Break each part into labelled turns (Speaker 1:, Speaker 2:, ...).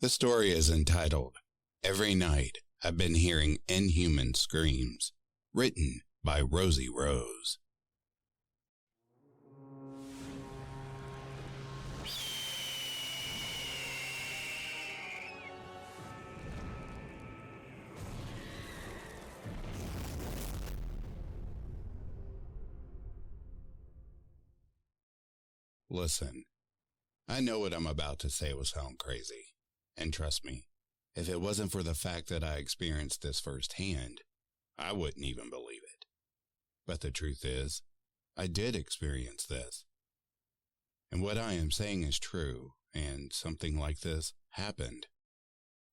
Speaker 1: The story is entitled, Every Night I've Been Hearing Inhuman Screams, written by Rosie Rose. Listen, I know what I'm about to say will sound crazy. And trust me, if it wasn't for the fact that I experienced this firsthand, I wouldn't even believe it. But the truth is, I did experience this. And what I am saying is true, and something like this happened.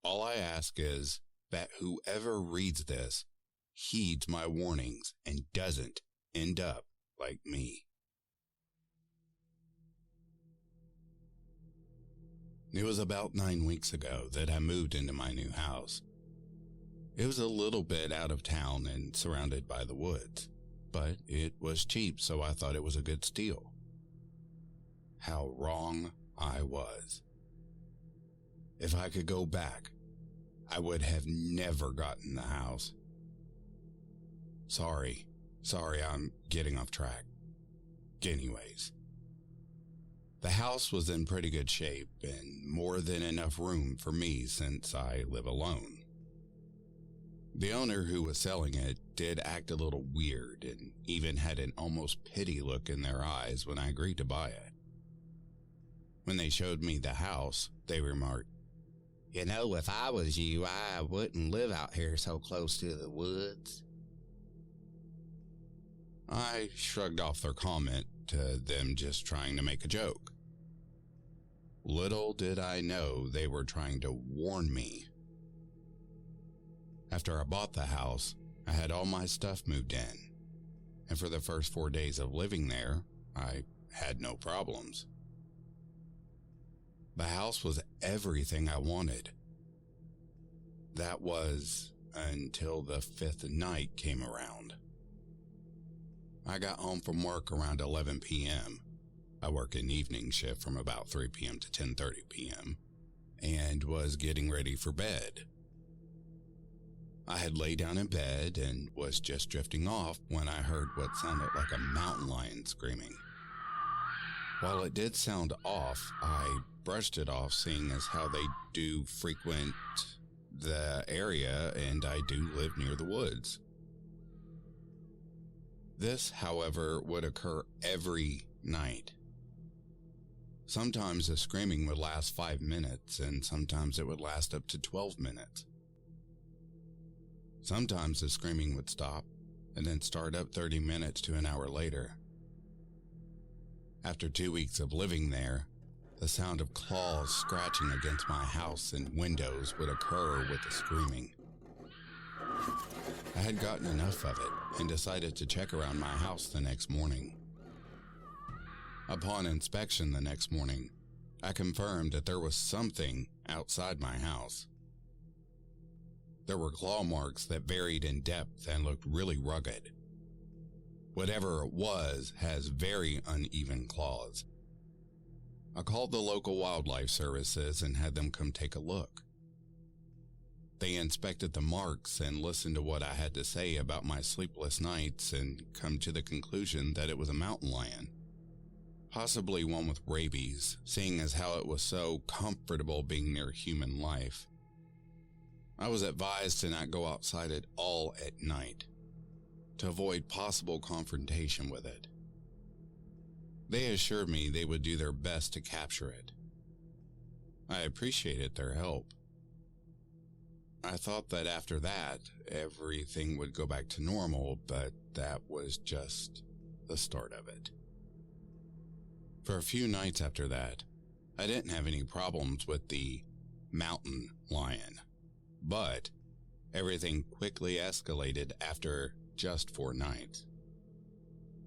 Speaker 1: All I ask is that whoever reads this heeds my warnings and doesn't end up like me. It was about 9 weeks ago that I moved into my new house. It was a little bit out of town and surrounded by the woods, but it was cheap, so I thought it was a good steal. How wrong I was. If I could go back, I would have never gotten the house. Sorry, I'm getting off track. Anyways. The house was in pretty good shape and more than enough room for me since I live alone. The owner who was selling it did act a little weird and even had an almost pity look in their eyes when I agreed to buy it. When they showed me the house, they remarked, "You know, if I was you, I wouldn't live out here so close to the woods." I shrugged off their comment to them just trying to make a joke. Little did I know they were trying to warn me. After I bought the house, I had all my stuff moved in, and for the first 4 days of living there, I had no problems. The house was everything I wanted. That was until the 5th night came around. I got home from work around 11 p.m. I work an evening shift from about 3 p.m. to 10:30 p.m. and was getting ready for bed. I had laid down in bed and was just drifting off when I heard what sounded like a mountain lion screaming. While it did sound off, I brushed it off, seeing as how they do frequent the area and I do live near the woods. This, however, would occur every night. Sometimes the screaming would last 5 minutes, and sometimes it would last up to 12 minutes. Sometimes the screaming would stop, and then start up 30 minutes to an hour later. After 2 weeks of living there, the sound of claws scratching against my house and windows would occur with the screaming. I had gotten enough of it and decided to check around my house the next morning. Upon inspection the next morning, I confirmed that there was something outside my house. There were claw marks that varied in depth and looked really rugged. Whatever it was has very uneven claws. I called the local wildlife services and had them come take a look. They inspected the marks and listened to what I had to say about my sleepless nights and come to the conclusion that it was a mountain lion. Possibly one with rabies, seeing as how it was so comfortable being near human life. I was advised to not go outside at all at night, to avoid possible confrontation with it. They assured me they would do their best to capture it. I appreciated their help. I thought that after that, everything would go back to normal, but that was just the start of it. For a few nights after that, I didn't have any problems with the mountain lion, but everything quickly escalated after just 4 nights.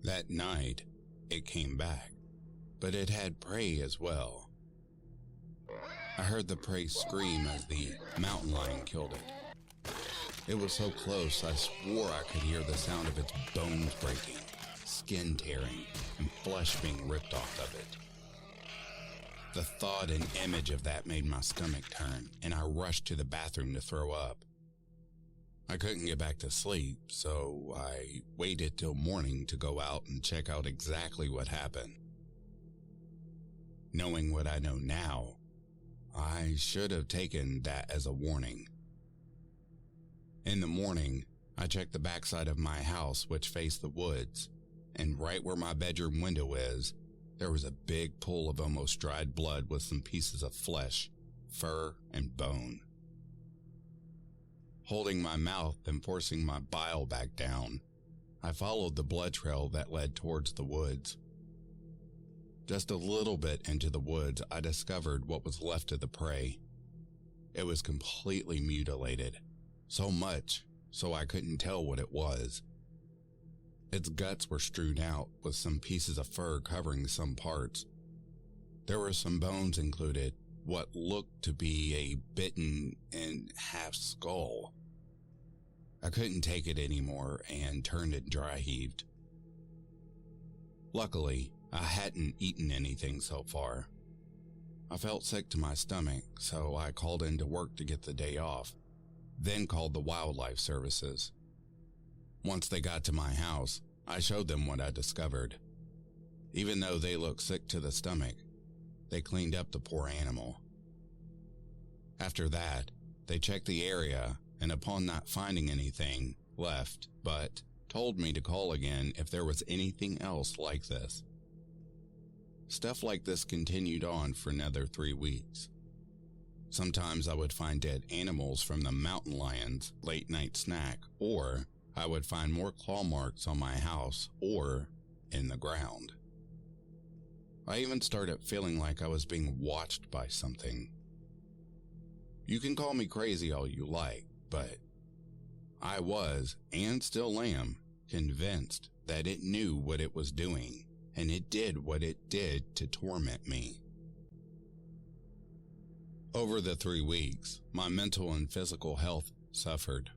Speaker 1: That night, it came back, but it had prey as well. I heard the prey scream as the mountain lion killed it. It was so close I swore I could hear the sound of its bones breaking, skin tearing, and flesh being ripped off of it. The thought and image of that made my stomach turn, and I rushed to the bathroom to throw up. I couldn't get back to sleep, so I waited till morning to go out and check out exactly what happened. Knowing what I know now, I should have taken that as a warning. In the morning, I checked the backside of my house, which faced the woods, and right where my bedroom window is, there was a big pool of almost dried blood with some pieces of flesh, fur, and bone. Holding my mouth and forcing my bile back down, I followed the blood trail that led towards the woods. Just a little bit into the woods, I discovered what was left of the prey. It was completely mutilated, so much so I couldn't tell what it was. Its guts were strewn out, with some pieces of fur covering some parts. There were some bones included, what looked to be a bitten and half skull. I couldn't take it anymore and turned and dry heaved. Luckily, I hadn't eaten anything so far. I felt sick to my stomach, so I called into work to get the day off, then called the wildlife services. Once they got to my house, I showed them what I discovered. Even though they looked sick to the stomach, they cleaned up the poor animal. After that, they checked the area and upon not finding anything, left, but told me to call again if there was anything else like this. Stuff like this continued on for another 3 weeks. Sometimes I would find dead animals from the mountain lion's late night snack, or I would find more claw marks on my house or in the ground. I even started feeling like I was being watched by something. You can call me crazy all you like, but I was, and still am, convinced that it knew what it was doing, and it did what it did to torment me. Over the 3 weeks, my mental and physical health suffered.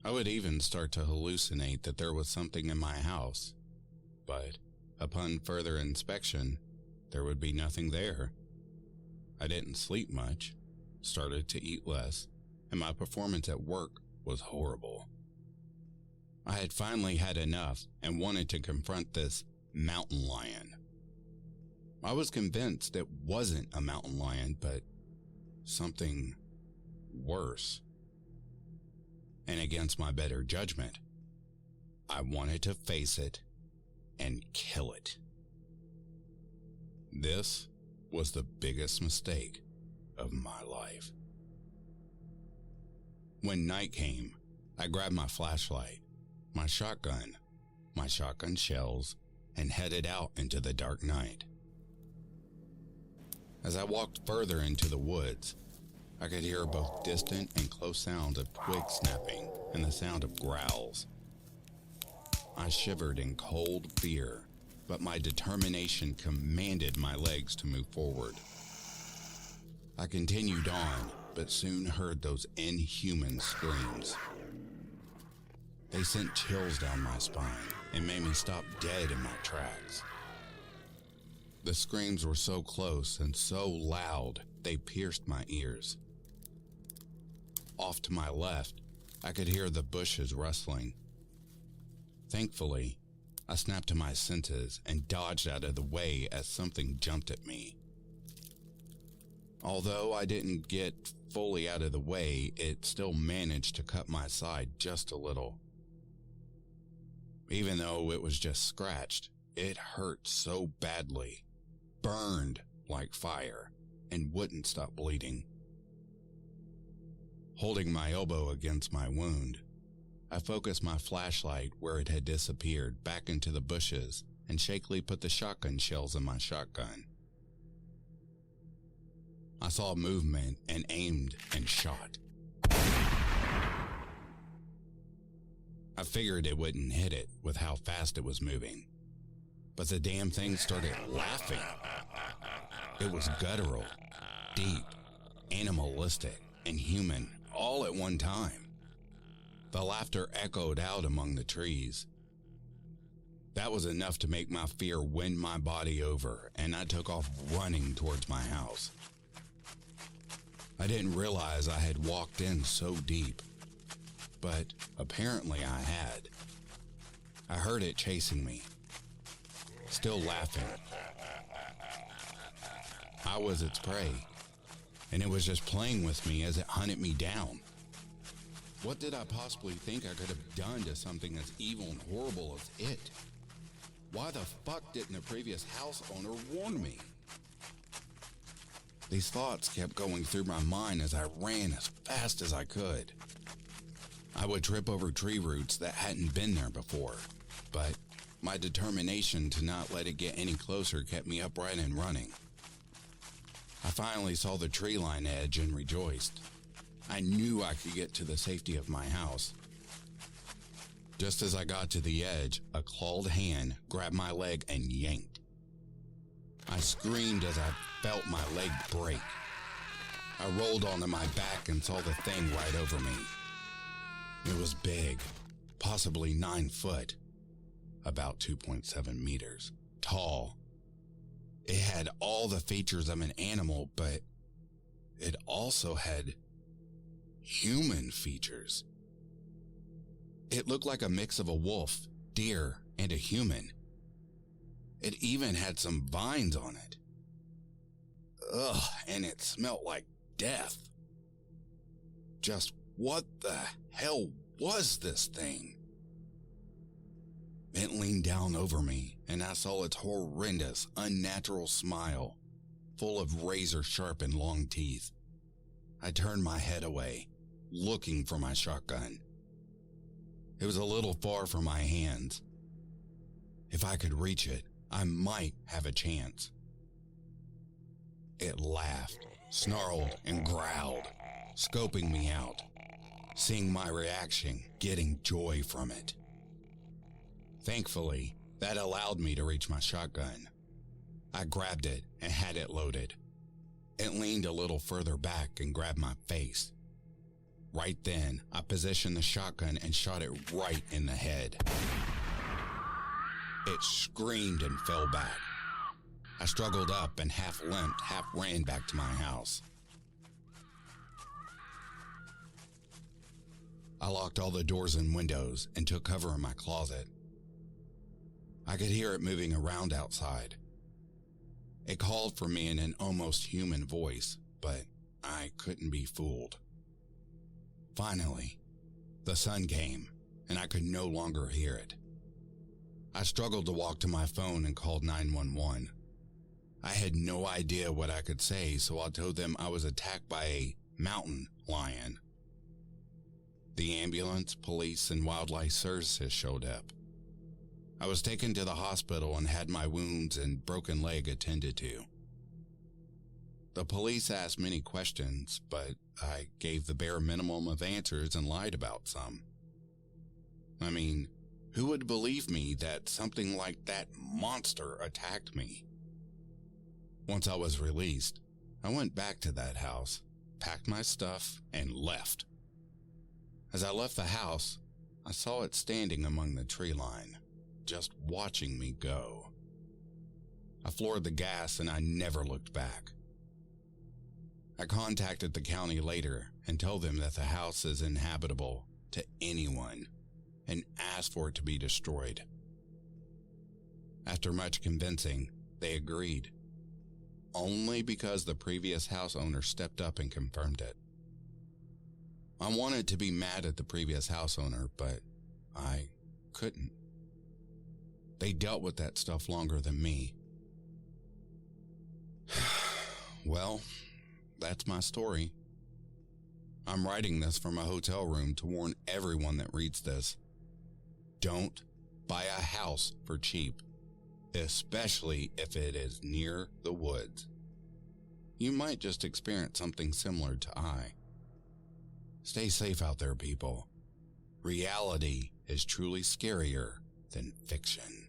Speaker 1: I would even start to hallucinate that there was something in my house, but upon further inspection, there would be nothing there. I didn't sleep much, started to eat less, and my performance at work was horrible. I had finally had enough and wanted to confront this mountain lion. I was convinced it wasn't a mountain lion, but something worse. And against my better judgment, I wanted to face it and kill it. This was the biggest mistake of my life. When night came, I grabbed my flashlight, my shotgun shells, and headed out into the dark night. As I walked further into the woods, I could hear both distant and close sounds of twigs snapping and the sound of growls. I shivered in cold fear, but my determination commanded my legs to move forward. I continued on, but soon heard those inhuman screams. They sent chills down my spine and made me stop dead in my tracks. The screams were so close and so loud, they pierced my ears. Off to my left, I could hear the bushes rustling. Thankfully, I snapped to my senses and dodged out of the way as something jumped at me. Although I didn't get fully out of the way, it still managed to cut my side just a little. Even though it was just scratched, it hurt so badly, burned like fire, and wouldn't stop bleeding. Holding my elbow against my wound, I focused my flashlight where it had disappeared back into the bushes and shakily put the shotgun shells in my shotgun. I saw movement and aimed and shot. I figured it wouldn't hit it with how fast it was moving, but the damn thing started laughing. It was guttural, deep, animalistic, and human all at one time. The laughter echoed out among the trees. That was enough to make my fear win my body over, and I took off running towards my house. I didn't realize I had walked in so deep, but apparently I had. I heard it chasing me, still laughing. I was its prey, and it was just playing with me as it hunted me down. What did I possibly think I could have done to something as evil and horrible as it? Why the fuck didn't the previous house owner warn me? These thoughts kept going through my mind as I ran as fast as I could. I would trip over tree roots that hadn't been there before, but my determination to not let it get any closer kept me upright and running. I finally saw the tree line edge and rejoiced. I knew I could get to the safety of my house. Just as I got to the edge, a clawed hand grabbed my leg and yanked. I screamed as I felt my leg break. I rolled onto my back and saw the thing right over me. It was big, possibly 9 foot, about 2.7 meters, tall. It had all the features of an animal, but it also had human features. It looked like a mix of a wolf, deer, and a human. It even had some vines on it. Ugh, and it smelled like death. Just what the hell was this thing? It leaned down over me, and I saw its horrendous, unnatural smile, full of razor-sharp and long teeth. I turned my head away, looking for my shotgun. It was a little far from my hands. If I could reach it, I might have a chance. It laughed, snarled, and growled, scoping me out, seeing my reaction, getting joy from it. Thankfully, that allowed me to reach my shotgun. I grabbed it and had it loaded. It leaned a little further back and grabbed my face. Right then, I positioned the shotgun and shot it right in the head. It screamed and fell back. I struggled up and half limped, half ran back to my house. I locked all the doors and windows and took cover in my closet. I could hear it moving around outside. It called for me in an almost human voice, but I couldn't be fooled. Finally, the sun came, and I could no longer hear it. I struggled to walk to my phone and called 911. I had no idea what I could say, so I told them I was attacked by a mountain lion. The ambulance, police, and wildlife services showed up. I was taken to the hospital and had my wounds and broken leg attended to. The police asked many questions, but I gave the bare minimum of answers and lied about some. I mean, who would believe me that something like that monster attacked me? Once I was released, I went back to that house, packed my stuff, and left. As I left the house, I saw it standing among the tree line, just watching me go. I floored the gas and I never looked back. I contacted the county later and told them that the house is inhabitable to anyone and asked for it to be destroyed. After much convincing, they agreed, only because the previous house owner stepped up and confirmed it. I wanted to be mad at the previous house owner, but I couldn't. They dealt with that stuff longer than me. Well, that's my story. I'm writing this from a hotel room to warn everyone that reads this. Don't buy a house for cheap, especially if it is near the woods. You might just experience something similar to I. Stay safe out there, people. Reality is truly scarier than fiction.